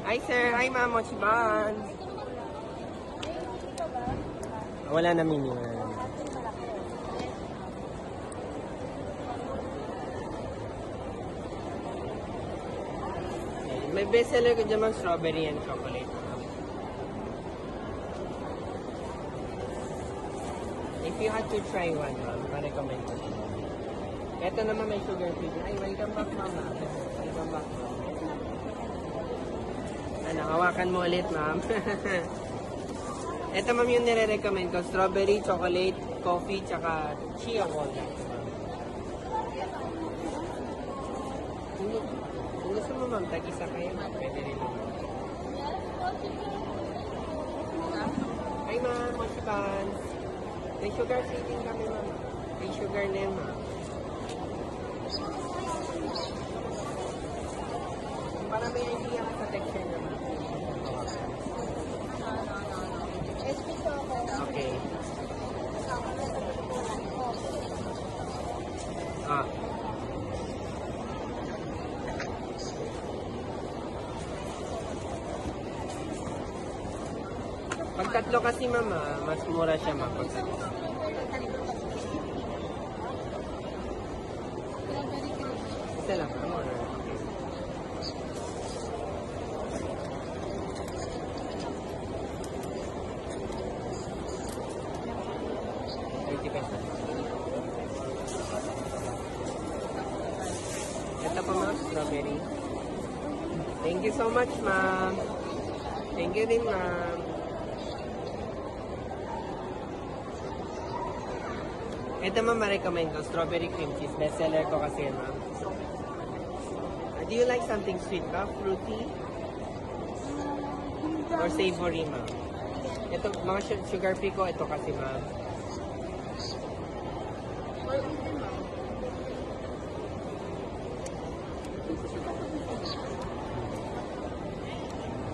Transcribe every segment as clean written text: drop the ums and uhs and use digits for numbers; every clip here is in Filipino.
Hi, sir. Hi, ma'am. Mochi Buns. Wala na menu. May bestseller ko dyan, strawberry and chocolate. If you had to try one, ma'am, pa-recommend ko siya. Ito naman may sugar free. Ay, welcome back, mama. Welcome back, ma'am. Ano, hawakan mo ulit, ma'am. Ito, ma'am, yung nire-recommend ko. Strawberry, chocolate, coffee, tsaka chia walnut. Kung gusto mo, ma'am, tag-isa kayo, ma'am. Pwede rin naman. Hi, ma'am. Mochi Buns. May sugar seating kami, ma'am. May sugar na yun, ma'am. Para may idea ka sa texture naman. Okay. Pag tatlo kasi, mama, mas mura siya, ma'am. Pag tatlo. Isa lang, ma'am. Ito po, ma'am, strawberry. Thank you so much, ma'am. Thank you din, ma'am. Ito, ma'am, ma-recommend ko. Strawberry cream cheese. Bestseller ko kasi, ma'am. Do you like something sweet ba? Fruity? Or savory, ma'am? Ito, mga sugar free ko. Ito kasi, ma'am.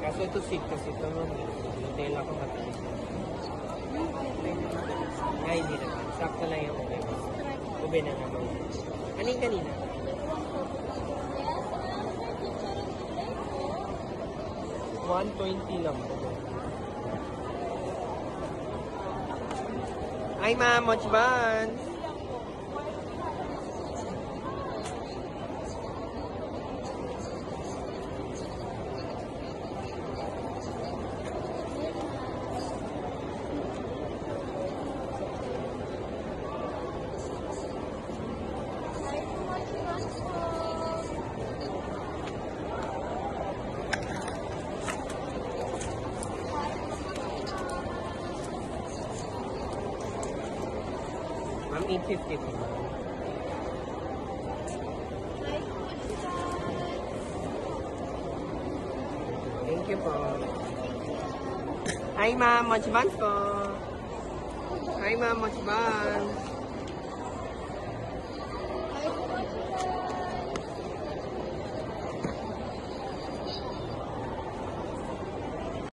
Kaso ito sweet kasi ito, ma'am. Nutella ko matalis. Ay, hindi naman. Sakto lang yung ube. Ube na naman. Ano yung kanina? $120 lang. Hi, ma'am. Mochi Buns. Ma'am, 850 po. Thank you po. Hi, ma'am. Mochi Buns po. Hi, ma'am. Mochi Buns.